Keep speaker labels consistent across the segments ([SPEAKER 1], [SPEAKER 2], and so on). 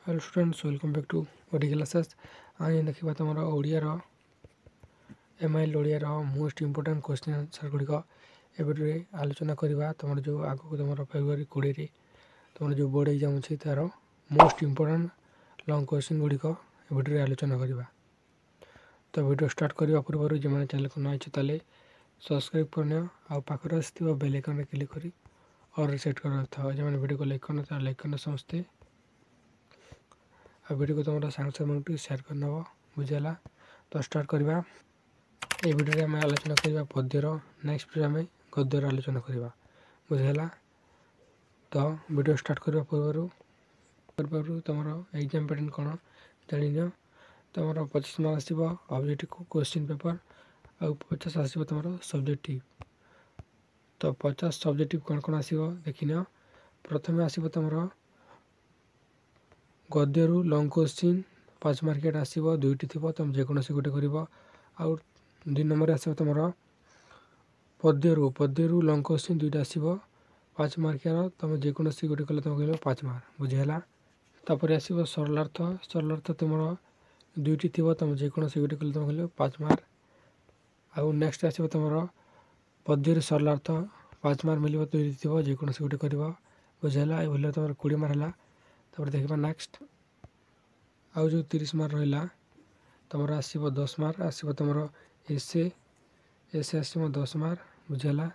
[SPEAKER 1] Hello students, welcome back to OD classes. आज देखा तुम Odia MIL Odia most important question answer गुड़िक एवं आलोचना करवा। तुम जो आगक तुम फेब्रुआरी 20 तुम जो बोर्ड एग्जाम अच्छी तार मोस्ट इंपोर्टेंट लंग क्वेश्चन गुड़िक एवं आलोचना करवा। तो वीडियो स्टार्ट करने पूर्व जो मैंने चैनल को नई तेल सब्सक्राइब करनी आ पाखे आसो बेल आइकन क्लिक कर और सेट कर रखा। जो मैंने वीडियो को लाइक करना लाइक करना समस्ते आ वीडियो को तुम सांग साथी सेयार करनब बुझेगा। तो स्टार्ट करवा। ये वीडियो आम आलोचना करवा पद्यर, नेक्स्ट वीडियो आम गद्यर आलोचना करवा बुझेगा। तो वीडियो स्टार्ट करने पूर्व तुम एग्जाम पैटर्न कौन जान तुम 25 मार्क आसो ऑब्जेक्टिव क्वेश्चन पेपर आ 50 आसो तुम सब्जेक्टिव। तो 50 सब्जेक्टिव कौन कौन आसो देखिन। प्रथम आसो तुम गद्यर लंग क्वेश्चन 5 मार्किट आसो दुईटी थी तुम जेकोसी गोटे कर। आउ 2 नंबर आसो तुम पद्यर लंग क्वेश्चन दुईटा आसो 5 मार्कियार तुम जेकोसी गोटे कले तुम कह 5 मार्क बुझेगा। तापर आसो सरलार्थ तुम दुईटी थी तुम जेकोसी गोटे कले तुम कह 5 मार्क। आउ नेक्स्ट आसो तुम पद्यर सरलार्थ 5 मार्क मिल दुईटी थी जेकोसी गोटे कर बुझेगा। ये बोल तुम 20 मार्क है। तापर देखा नेक्स्ट आउ जो 30 मार्क रहा तुम आसो 10 मार्क आसो तुम एसे आसो 10 मार्क बुझेगा।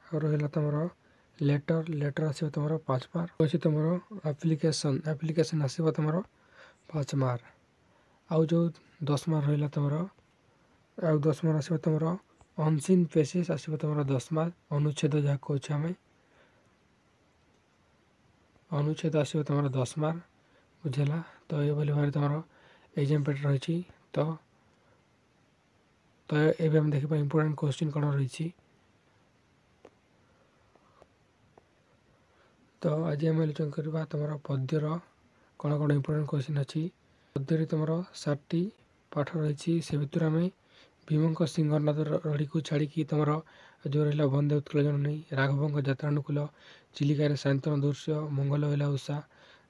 [SPEAKER 1] और रहा तुम लेटर आसो तुम 5 मार्क अच्छे तुम एप्लिकेशन आसो तुम 5 मार्क। आउ जो 10 मार्क रहा तुम आउ 10 मार्क आसो तुम अनसीन पेसेस आसो तुम 10 मार्क। अनुच्छेद जहाँ कहे आम अनुच्छेद आसो तुम 10 मार्क बुझेगा। तो ये भाव तुम एग्जाम पैटर्न रही। तो ये देखा इंपोर्टेंट क्वेश्चन कौन रही। तो आज आम आलोचना करवा तुम पद्यर कौन कौन इंपोर्टेंट क्वेश्चन अच्छी। पद्य तुम 7टी पाठ रही से भितर आम भीम सिंहनाद रड़ी को छाड़ी तुम जो रहा बंदे उत्कल जननी राघव यात्रानुकूल चिलिकार शांतन दृश्य मंगल वेला उषा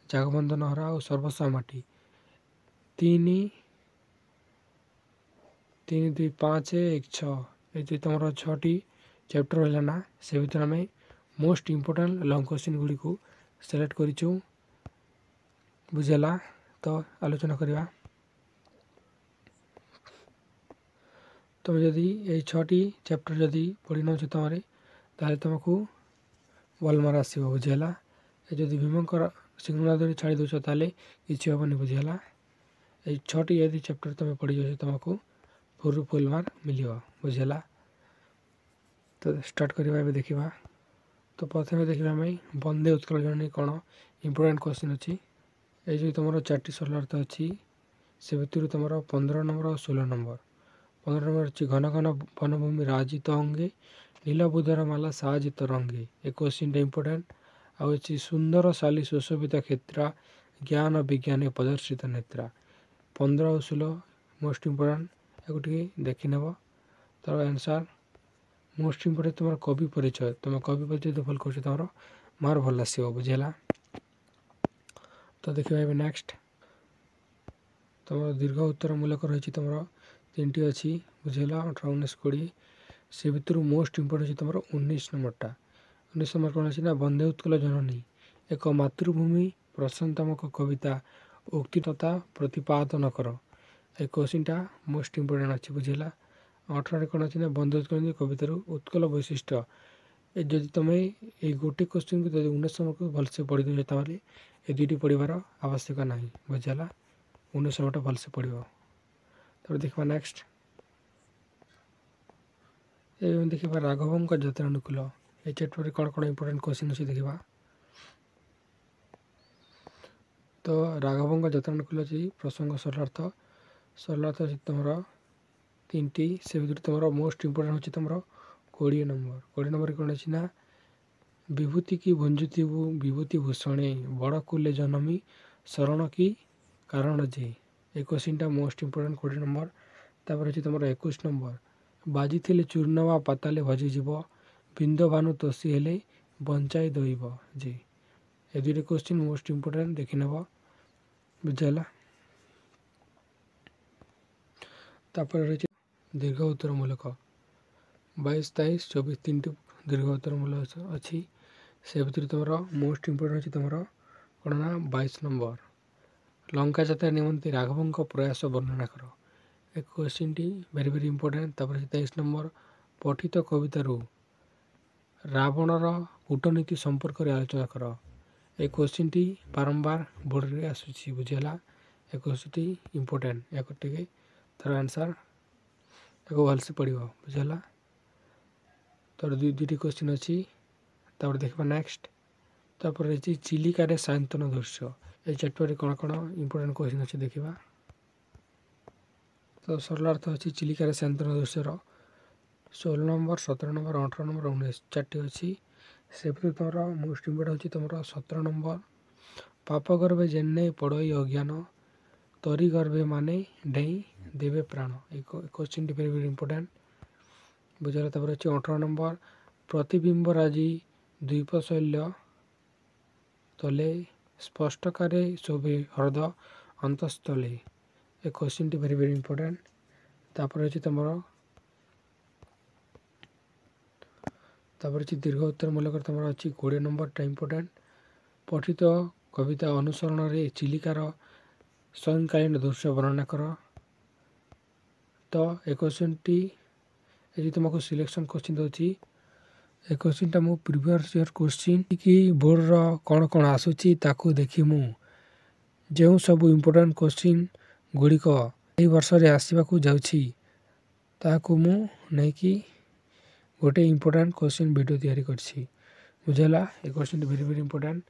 [SPEAKER 1] जगबंधन हरा और सर्वस्व माटी 3 2 5 1 6 ये तुम 6टी चैप्टर रहा ना से भितर आम most important long question Gudi को सिलेक्ट करूँ बुझेगा। तो आलोचना करवा। तुम जदि ये 6टी चैप्टर जदि पढ़ी नौ तुम ताले तुमको भल मार्क आसो बुझेगा। जदि भीम सिंहनाद छाड़ी दौच ताले किसी हेनी बुझेगा। ये 6टी यदि चैप्टर तुम पढ़ी जाओ तुमको फुल मार्क मिल बुझेगा। तो स्टार्ट करवा देखा। तो प्रथम देखा आम बंदे उत्कल जननी कौन इंपोर्टेंट क्वेश्चन अच्छी। ये जो तुम 4टी सरलार्थ अच्छी से भितर तुम 15 नंबर और 16 नंबर। 15 नंबर अच्छी घन घन वनभूमि राजित अंगे नीलबुधर माला साजित रंगे। ये क्वेश्चन इंपोर्टेंट अच्छी सुंदर शाली सुशोभित क्षेत्रा ज्ञान विज्ञान प्रदर्शित नेत्रा। 15 और 16 मोस्ट इंपोर्टेंट एक देखी नब। तार आंसर मोस्ट इंपोर्टेंट तुम कवि परिचय तुम कवि परिचय जो भल कर तुम मार भल आसो बुझेगा। तो देखा नेक्स्ट तुम दीर्घ उत्तर मूलक रही तुम 3टी अच्छी बुझेगा 18 19 20 से भितर मोस्ट इंपोर्टेंट तुम 19 नंबरटा 19 नंबर कौन अच्छी ना बंदे उत्कल जननी एक मातृभूमि प्रशंसात्मक कविता उक्ति तथा प्रतिपादन कर। ये क्वेश्चनटा मोस्ट इंपोर्टेंट अच्छी बुझेगा। 18 कौन अच्छी ना बंदे उत्कल कवितार उत्कल वैशिष्ट्य। जदि तुम ये गोटे क्वेश्चन को 19 नंबर को भलसे पढ़ी दे ये दुईटी पढ़ार आवश्यक ना बुझेगा। 19 नंबर भलसे पढ़। तब देखा नेक्स्ट ये देखा राघव यात्रानुकूल ये चैप्टर कौन कौन इंपोर्टेंट क्वेश्चन अच्छे देखा। तो राघव यात्रानुकूल अच्छी प्रसंग सरलार्थ अच्छी तुम 3टी से भितर तुम मोस्ट इंपोर्टेंट अच्छी तुम 20 नंबर कौन अच्छी ना विभूति की भंजुति विभूति भूषणे बड़ कुले जनमी शरण की कारण जे। ये क्वेश्चनटा मोस्ट इंपोर्टेंट 20 नंबर। तापर अच्छी तुम 21 नंबर बाजी थे चूर्णवा पाताले भजिजीव बिंद भानु तोषी हेले बंचाई दईब जे। ये 2टी क्वेश्चन मोस्ट इंपोर्टेंट देखी नब ବୁଝିହେଲା। ତାପରେ ରହିଛି ଦୀର୍ଘ ଉତ୍ତରମୂଳକ 22, 23, 24 ତିନିଟି ଦୀର୍ଘ ଉତ୍ତରମୂଳକ ଅଛି। ସେ ଭିତରୁ ତୁମର ମୋଷ୍ଟ ଇମ୍ପୋର୍ଟାଣ୍ଟ ଅଛି ତୁମର କ'ଣ ନା 22 ନମ୍ବର ଲଙ୍କା ଯାତ୍ରା ନିମନ୍ତେ ରାଘବଙ୍କ ପ୍ରୟାସ ବର୍ଣ୍ଣନା କର। ଏ କ୍ୱେଶ୍ଚିନ୍ଟି ଭେରି ଭେରି ଇମ୍ପୋର୍ଟାଣ୍ଟ। ତାପରେ 23 ନମ୍ବର ପଠିତ କବିତାରୁ ରାବଣର କୂଟନୀତି ସମ୍ପର୍କରେ ଆଲୋଚନା କର। ଏ କ୍ୱେଶ୍ଚିନ୍ଟି ବାରମ୍ବାର ବୋର୍ଡ଼ରେ ଆସୁଛି। ବୁଝିହେଲା। ଏ କ୍ୱେଶ୍ଚିନ୍ଟି ଇମ୍ପୋର୍ଟାଣ୍ଟ। ୟାକୁ ଟିକେ ତାର ଆନ୍ସର୍ ତାକୁ ଭଲସେ ପଡ଼ିବ। ବୁଝିହେଲା। ତାର ଦୁଇଟି କ୍ୱେଶ୍ଚିନ୍ ଅଛି। ତାପରେ ଦେଖିବା ନେକ୍ସଟ। ତାପରେ ରହିଛି ଚିଲିକାରେ ସାୟନ୍ତନ ଦୃଶ୍ୟ। এই ଚ୍ୟାପ୍ଟରରେ କ'ଣ କ'ଣ ଇମ୍ପୋର୍ଟାଣ୍ଟ କ୍ୱେଶ୍ଚିନ୍ ଅଛି ଦେଖିବା। ତ ସରଳାର୍ଥ ଅଛି ଚିଲିକାରେ ସାୟନ୍ତନ ଦୃଶ୍ୟର 16 ନମ୍ବର 17 ନମ୍ବର 18 ନମ୍ବର 19 ଚାରିଟି ଅଛି। ସେ ଭିତରୁ ତୁମର ମୋଷ୍ଟ ଇମ୍ପୋର୍ଟାଣ୍ଟ ଅଛି ତୁମର 17 ନମ୍ବର ପାପ ଗର୍ଭେ ଜେନେ ପଡ଼ଇ ଅଜ୍ଞାନ ତରି ଗର୍ଭେ ମାନେ ଡେଇଁ ଦେବେ ପ୍ରାଣ। এই କ୍ୱେଶ୍ଚିନ୍ଟି ଭେରି ଭେରି ଇମ୍ପୋର୍ଟାଣ୍ଟ। ବୁଝିଲା। ତାପରେ ଅଛି 18 ନମ୍ବର ପ୍ରତିବିମ୍ବ ରାଜି ଦ୍ୱୀପଶୈଲ୍ୟ ତଲେ ସ୍ପଷ୍ଟକାରେ ଶୋଭେ ହ୍ରଦ ଅନ୍ତଃସ୍ଥଳେ। ଏ କ୍ୱେଶ୍ଚିନ୍ଟି ଭେରି ଭେରି ଇମ୍ପୋର୍ଟାଣ୍ଟ। ତାପରେ ଅଛି ତୁମର ଦୀର୍ଘ ଉତ୍ତରମୂଳକ ତୁମର ଅଛି 20 ନମ୍ବରଟା ଇମ୍ପୋର୍ଟାଣ୍ଟ। ପଠିତ କବିତା ଅନୁସରଣରେ ଚିଲିକାର ସ୍ୱୟଂକାଳୀନ ଦୃଶ୍ୟ ବର୍ଣ୍ଣନା କର। ତ ଏ କ୍ୱେଶ୍ଚିନ୍ଟି ଏଠି ତୁମକୁ ସିଲେକ୍ସନ୍ କ୍ୱେଶ୍ଚିନ୍ ଦେଉଛି। ଏ କ୍ୱେଶ୍ଚିନ୍ଟା ମୁଁ ପ୍ରିଭିୟସ୍ ଇୟର୍ କ୍ୱେଶ୍ଚିନ୍ କି ବୋର୍ଡ଼ର କ'ଣ କ'ଣ ଆସୁଛି ତାକୁ ଦେଖି ମୁଁ ଯେଉଁ ସବୁ ଇମ୍ପୋର୍ଟାଣ୍ଟ କ୍ୱେଶ୍ଚିନ୍ ଗୁଡ଼ିକ ଏହି ବର୍ଷରେ ଆସିବାକୁ ଯାଉଛି ତାହାକୁ ମୁଁ ନେଇକି ଗୋଟେ ଇମ୍ପୋର୍ଟାଣ୍ଟ କ୍ୱେଶ୍ଚିନ୍ ଭିଡ଼ିଓ ତିଆରି କରିଛି। ବୁଝିହେଲା। ଏ କ୍ୱେଶ୍ଚିନ୍ଟି ଭେରି ଭେରି ଇମ୍ପୋର୍ଟାଣ୍ଟ।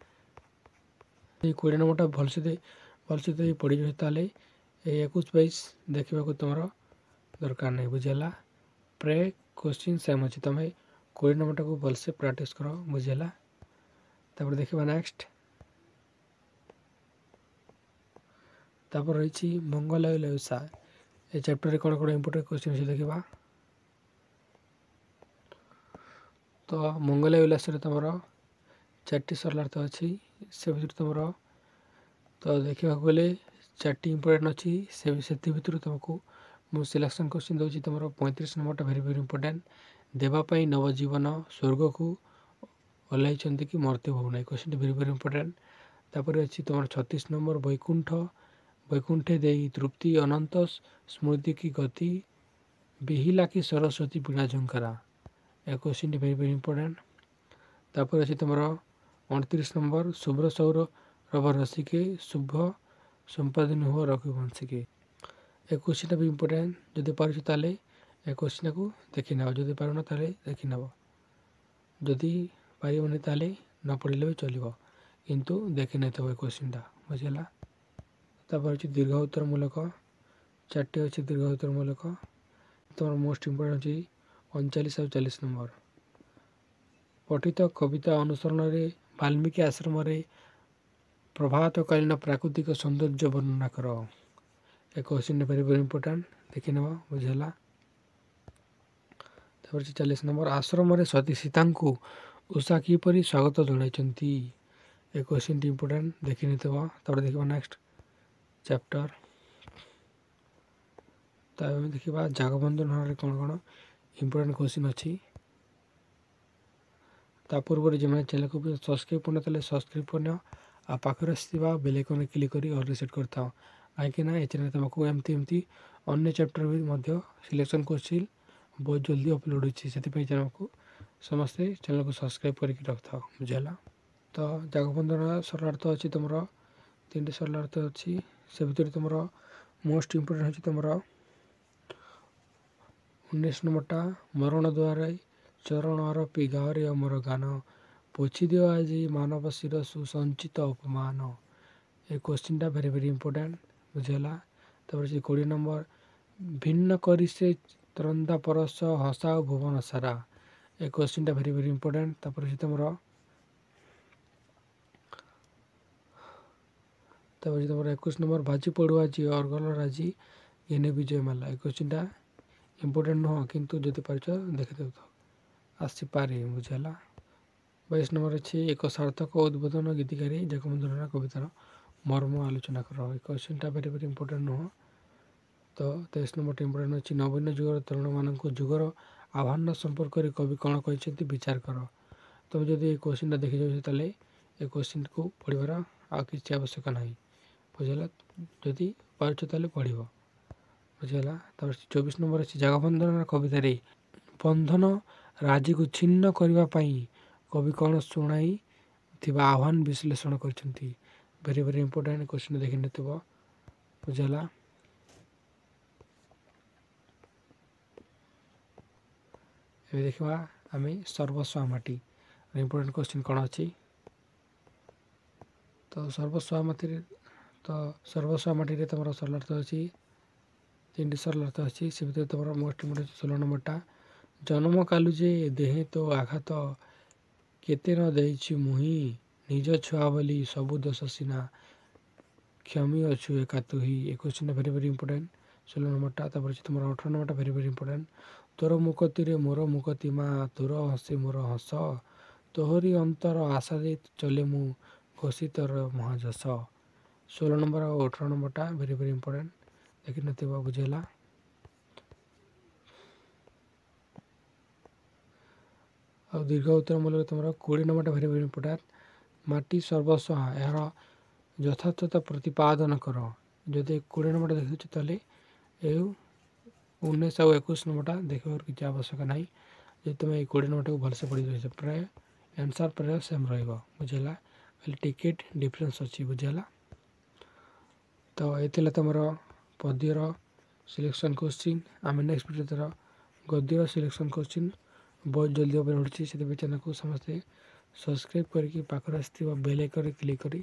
[SPEAKER 1] ଏଇ 20 ନମ୍ବରଟା ଭଲସେ ଦେଇ ପଡ଼ିଯିବ ତାହେଲେ ଏଇ 21-22 ଦେଖିବାକୁ ତୁମର ଦରକାର ନାହିଁ। ବୁଝିହେଲା। ପ୍ରାୟ କ୍ୱେଶ୍ଚିନ୍ ସେମ୍ ଅଛି। ତୁମେ 20 ନମ୍ବରଟାକୁ ଭଲସେ ପ୍ରାକ୍ଟିସ୍ କର। ବୁଝିହେଲା। ତାପରେ ଦେଖିବା ନେକ୍ସଟ। ତାପରେ ରହିଛି ମଙ୍ଗଲାୟ ଲେଉସା। ଏ ଚ୍ୟାପ୍ଟରରେ କ'ଣ କ'ଣ ଇମ୍ପୋର୍ଟାଣ୍ଟ କ୍ୱେଶ୍ଚିନ୍ ଅଛି ଦେଖିବା। ତ ମଙ୍ଗଲାୟ ଉଲ୍ଲାସରେ ତୁମର 4ଟି ସରଳାର୍ଥ ଅଛି। ସେ ଭିତରୁ ତୁମର ତ ଦେଖିବାକୁ ଗଲେ 4ଟି ଇମ୍ପୋର୍ଟାଣ୍ଟ ଅଛି। ସେଥି ଭିତରୁ ତୁମକୁ ମୁଁ ସିଲେକ୍ସନ୍ କ୍ୱେଶ୍ଚିନ୍ ଦେଉଛି ତୁମର 35 ନମ୍ବରଟା ଭେରି ଭେରି ଇମ୍ପୋର୍ଟାଣ୍ଟ। ଦେବା ପାଇଁ ନବଜୀବନ ସ୍ୱର୍ଗକୁ ଓହ୍ଲାଇଛନ୍ତି କି ମର୍ତ୍ତ୍ୟ ଭୁବନ। ଏ କ୍ୱେଶ୍ଚିନ୍ଟି ଭେରି ଭେରି ଇମ୍ପୋର୍ଟାଣ୍ଟ। ତାପରେ ଅଛି ତୁମର 36 ନମ୍ବର ବୈକୁଣ୍ଠେ ଦେଇ ତୃପ୍ତି ଅନନ୍ତ ସ୍ମୃତି କି ଗତି ବିହିଲା କି ସରସ୍ୱତୀ ବୀଣା ଝଙ୍କାରା। ଏ କ୍ୱେଶ୍ଚିନ୍ଟି ଭେରି ଭେରି ଇମ୍ପୋର୍ଟାଣ୍ଟ। ତାପରେ ଅଛି ତୁମର 29 ନମ୍ବର ଶୁଭ୍ର ସୌର ରବ ରସିକେ ଶୁଭ ସମ୍ପାଦିନୀ ହୁଅ ରଘୁବଂଶିକେ। ଏ କ୍ୱେଶ୍ଚିନ୍ଟା ବି ଇମ୍ପୋର୍ଟାଣ୍ଟ। ଯଦି ପାରୁଛ ତାହେଲେ ଏ କ୍ୱେଶ୍ଚିନ୍ଟାକୁ ଦେଖିନେବ। ଯଦି ପାରୁନ ତାହେଲେ ଦେଖିନେବ। ଯଦି ପାରିବନି ତାହେଲେ ନ ପଢ଼ିଲେ ବି ଚଳିବ, କିନ୍ତୁ ଦେଖିନେଇଥିବ ଏ କ୍ୱେଶ୍ଚିନ୍ଟା। ବୁଝିହେଲା। ତାପରେ ଅଛି ଦୀର୍ଘ ଉତ୍ତରମୂଳକ 4ଟି ଅଛି ଦୀର୍ଘ ଉତ୍ତରମୂଳକ। ତୁମର ମୋଷ୍ଟ ଇମ୍ପୋର୍ଟାଣ୍ଟ ଅଛି 39 ଆଉ 40 ନମ୍ବର ପଠିତ କବିତା ଅନୁସରଣରେ ବାଲ୍ମୀକି ଆଶ୍ରମରେ ପ୍ରଭାତକାଳୀନ ପ୍ରାକୃତିକ ସୌନ୍ଦର୍ଯ୍ୟ ବର୍ଣ୍ଣନା କର। ଏ କ୍ୱେଶ୍ଚିନ୍ଟା ଭେରି ଭେରି ଇମ୍ପୋର୍ଟାଣ୍ଟ। ଦେଖିନେବ। ବୁଝିହେଲା। ତାପରେ 40 ନମ୍ବର ଆଶ୍ରମରେ ସତୀ ସୀତାଙ୍କୁ ଉଷା କିପରି ସ୍ୱାଗତ ଜଣାଇଛନ୍ତି। ଏ କ୍ୱେଶ୍ଚିନ୍ଟି ଇମ୍ପୋର୍ଟାଣ୍ଟ। ଦେଖିନେଇଥିବ। ତାପରେ ଦେଖିବା ନେକ୍ସଟ ଚ୍ୟାପ୍ଟର। ତାପରେ ଆମେ ଦେଖିବା ଜାଗବନ୍ଧନରେ କ'ଣ କ'ଣ ଇମ୍ପୋର୍ଟାଣ୍ଟ କ୍ୱେଶ୍ଚିନ୍ ଅଛି। ତା ପୂର୍ବରୁ ଯେମାନେ ଚ୍ୟାନେଲକୁ ସବସ୍କ୍ରାଇବ୍ କରିନଥିଲେ ସବସ୍କ୍ରାଇବ୍ କରିନିଅ। ଆଉ ପାଖରେ ଆସିଥିବା ବେଲ୍ ଆଇକନ୍ରେ କ୍ଲିକ୍ କରି ଅଲ୍ ରିସେଟ୍ କରିଥାଅ। କାହିଁକିନା ଏ ଚ୍ୟାନେଲ୍ ତୁମକୁ ଏମିତି ଅନ୍ୟ ଚ୍ୟାପ୍ଟର ବି ମଧ୍ୟ ସିଲେକ୍ସନ୍ କ୍ୱେଶ୍ଚିନ୍ ବହୁତ ଜଲ୍ଦି ଅପଲୋଡ଼ ହେଉଛି। ସେଥିପାଇଁ ସମସ୍ତେ ଚ୍ୟାନେଲକୁ ସବସ୍କ୍ରାଇବ୍ କରିକି ରଖିଥାଅ। ବୁଝିହେଲା। ତ ଜାଗବନ୍ଧନ ସରଳାର୍ଥ ଅଛି ତୁମର 3ଟି ସରଳାର୍ଥ ଅଛି। ସେ ଭିତରେ ତୁମର ମୋଷ୍ଟ ଇମ୍ପୋର୍ଟାଣ୍ଟ ହେଉଛି ତୁମର 19 ନମ୍ବରଟା ମରଣ ଦ୍ୱାରେ ଚରଣ ଆରୋପି ଗାଓରେ ଅମର ଗାନ ପୋଛିଦିଅ ଆଜି ମାନବ ଶିର ସୁସଞ୍ଚିତ ଅପମାନ। ଏ କ୍ୱେଶ୍ଚିନ୍ଟା ଭେରି ଭେରି ଇମ୍ପୋର୍ଟାଣ୍ଟ। ବୁଝିହେଲା। ତାପରେ 20 ନମ୍ବର ଭିନ୍ନ କରି ସେ ତ୍ରନ୍ଦା ପରଶ ହସାଉ ଭୁବନ ସାରା। ଏ କ୍ୱେଶ୍ଚିନ୍ଟା ଭେରି ଭେରି ଇମ୍ପୋର୍ଟାଣ୍ଟ। ତାପରେ ତୁମର 21 ନମ୍ବର ବାଜି ପଡ଼ୁ ଆଜି ଅର୍ଗଲ ରାଜି ଘେନି ବିଜୟ ମାଲା। ଏ କ୍ୱେଶ୍ଚିନ୍ଟା ଇମ୍ପୋର୍ଟାଣ୍ଟ ନୁହଁ, କିନ୍ତୁ ଯଦି ପାରୁଛ ଦେଖିଦେଉଥାଅ, ଆସିପାରେ। ବୁଝିହେଲା। 22 ନମ୍ବର ଅଛି ଏକ ସାର୍ଥକ ଉଦ୍ବୋଧନ ଗୀତିକାରୀ ଜାଗବନ୍ଧନର କବିତାର ମର୍ମ ଆଲୋଚନା କର। ଏ କ୍ୱେଶ୍ଚିନ୍ଟା ଭେରି ଭେରି ଇମ୍ପୋର୍ଟାଣ୍ଟ ନୁହଁ। ତ 23 ନମ୍ବରଟା ଇମ୍ପୋର୍ଟାଣ୍ଟ ଅଛି। ନବୀନ ଯୁଗର ତରୁଣମାନଙ୍କୁ ଯୁଗର ଆହ୍ୱାନ ସମ୍ପର୍କରେ କବି କ'ଣ କହିଛନ୍ତି ବିଚାର କର। ତୁମେ ଯଦି ଏ କ୍ୱେଶ୍ଚିନ୍ଟା ଦେଖିଯାଉଛ ତାହେଲେ ଏ କ୍ୱେଶ୍ଚିନ୍କୁ ପଢ଼ିବାର ଆଉ କିଛି ଆବଶ୍ୟକ ନାହିଁ। ବୁଝିଲା? ଯଦି ପାରୁଛ ତାହେଲେ ପଢ଼ିବ। ବୁଝିଗଲା? ତାପରେ 24 ନମ୍ବର ଅଛି ଜଗବନ୍ଧନର କବିତାରେ ବନ୍ଧନ ରାଜିକୁ ଛିନ୍ନ କରିବା ପାଇଁ କବି କ'ଣ ଶୁଣାଇ ଥିବା ଆହ୍ୱାନ ବିଶ୍ଳେଷଣ କରିଛନ୍ତି। ଭେରି ଭେରି ଇମ୍ପୋର୍ଟାଣ୍ଟ କ୍ୱେଶ୍ଚିନ୍ ଦେଖିନଥିବ। ବୁଝିଲା? ଏବେ ଦେଖିବା ଆମେ ସର୍ବସ୍ୱ ମାଟି ଇମ୍ପୋର୍ଟାଣ୍ଟ କ୍ୱେଶ୍ଚିନ୍ କ'ଣ ଅଛି। ତ ସର୍ବସ୍ୱ ମାଟିରେ ତୁମର ସରଳାର୍ଥ ଅଛି 3ଟି ସରଳାର୍ଥ ଅଛି। ସେ ଭିତରେ ତୁମର ମୋଷ୍ଟ ଇମ୍ପୋର୍ଟାଣ୍ଟ 16 ନମ୍ବରଟା ଜନ୍ମ କାଲୁ ଯେ ଦେହେ ତ ଆଘାତ କେତେ ନ ଦେଇଛି ମୁହିଁ ନିଜ ଛୁଆ ବୋଲି ସବୁ ଦୋଷ ସିନା କ୍ଷମୀ ଅଛୁ ଏକା ତୁହି। ଏ କ୍ୱେଶ୍ଚିନ୍ଟା ଭେରି ଭେରି ଇମ୍ପୋର୍ଟାଣ୍ଟ 16 ନମ୍ବରଟା। ତାପରେ ଅଛି ତୁମର 18 ନମ୍ବରଟା ଭେରି ଭେରି ଇମ୍ପୋର୍ଟାଣ୍ଟ ତୋର ମୁକତିରେ ମୋର ମୁକତି ମା ତୋର ହସେ ମୋର ହସ ତୋହରି ଅନ୍ତର ଆଶା ଦେଇ ଚଲେ ମୁଁ ଘୋଷି ତୋର ମହାଯଶ। 16 ନମ୍ବର ଆଉ 18 ନମ୍ବରଟା ଭେରି ଭେରି ଇମ୍ପୋର୍ଟାଣ୍ଟ ଦେଖିନଥିବ। ବୁଝିଲା? ଆଉ ଦୀର୍ଘ ଉତ୍ତର ମୂଳରେ ତୁମର 20 ନମ୍ବରଟା ଭେରି ଭେରି ଇମ୍ପୋର୍ଟାଣ୍ଟ ମାଟି ସର୍ବସ୍ୱ ଏହାର ଯଥାର୍ଥତା ପ୍ରତିପାଦନ କର। ଯଦି 20 ନମ୍ବରଟା ଦେଖୁଛ ତାହେଲେ ଏ 19 ଆଉ 21 ନମ୍ବରଟା ଦେଖିବାର କିଛି ଆବଶ୍ୟକ ନାହିଁ। ଯଦି ତୁମେ ଏଇ 20 ନମ୍ବରଟାକୁ ଭଲସେ ପଢ଼ି ରହିଛ ପ୍ରାୟ ଆନ୍ସର୍ ପ୍ରାୟ ସେମ୍ ରହିବ। ବୁଝିଲା? ଖାଲି ଟିକେଟ୍ ଡିଫରେନ୍ସ ଅଛି। ବୁଝିଲା? ତ ଏ ଥିଲା ତୁମର ପଦ୍ୟର ସିଲେକ୍ସନ୍ କ୍ୱେଶ୍ଚିନ୍। ଆମେ ନେକ୍ସଟ ଭିଡ଼ିଓ ଗଦ୍ୟର ସିଲେକ୍ସନ୍ କ୍ୱେଶ୍ଚିନ୍ ବହୁତ ଜଲ୍ଦି ଉପରେ ଉଠୁଛି। ସେଥିପାଇଁ ଚ୍ୟାନେଲକୁ ସମସ୍ତେ ସବସ୍କ୍ରାଇବ୍ କରିକି ପାଖରେ ଆସିଥିବା ବେଲ୍ ଆଇକନ୍ରେ କ୍ଲିକ୍ କରି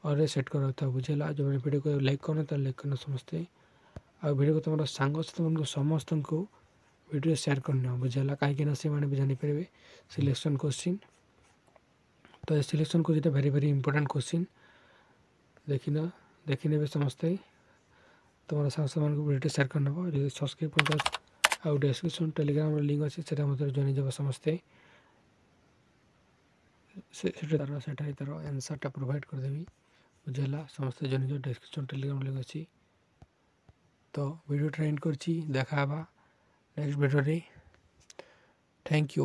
[SPEAKER 1] ଅଲ୍ରେ ସେଟ୍ କରିଥାଉ। ବୁଝିଲା? ଯେଉଁମାନେ ଭିଡ଼ିଓକୁ ଲାଇକ୍ କରୁନ ତାହେଲେ ଲାଇକ୍ କରିନ ସମସ୍ତେ। ଆଉ ଭିଡ଼ିଓକୁ ତୁମର ସାଙ୍ଗସାଥିମାନଙ୍କୁ ସମସ୍ତଙ୍କୁ ଭିଡ଼ିଓ ସେୟାର କରିନିଅ। ବୁଝିଲା? କାହିଁକିନା ସେମାନେ ବି ଜାଣିପାରିବେ ସିଲେକ୍ସନ୍ କ୍ୱେଶ୍ଚିନ୍। ତ ଏ ସିଲେକ୍ସନ୍ କ୍ୱେଶ୍ଚିନ୍ଟା ଭେରି ଭେରି ଇମ୍ପୋର୍ଟାଣ୍ଟ କ୍ୱେଶ୍ଚିନ୍। ଦେଖିନେବେ ସମସ୍ତେ। ତୁମର ସାଙ୍ଗସାଥିମାନଙ୍କୁ ଭିଡ଼ିଓ ସେୟାର କରିନେବ। ଯଦି ସବସ୍କ୍ରାଇବ୍ କରିଛ ଆଉ ଡେସ୍କ୍ରିପ୍ସନ୍ ଟେଲିଗ୍ରାମର ଲିଙ୍କ୍ ଅଛି ସେଟା ମଧ୍ୟରେ ଜଣେଇ ଦେବ ସମସ୍ତେ। ସେଠାରେ ତା'ର ଆନ୍ସର୍ଟା ପ୍ରୋଭାଇଡ଼ କରିଦେବି। ବୁଝିଲା? ସମସ୍ତେ ଜଣେଇ ଡେସ୍କ୍ରିପ୍ସନ୍ ଟେଲିଗ୍ରାମ ଲିଙ୍କ୍ ଅଛି। ତ ଭିଡ଼ିଓଟା ଏଣ୍ଡ କରିଛି। ଦେଖା ହେବା ନେକ୍ସଟ ଭିଡ଼ିଓରେ। Thank you.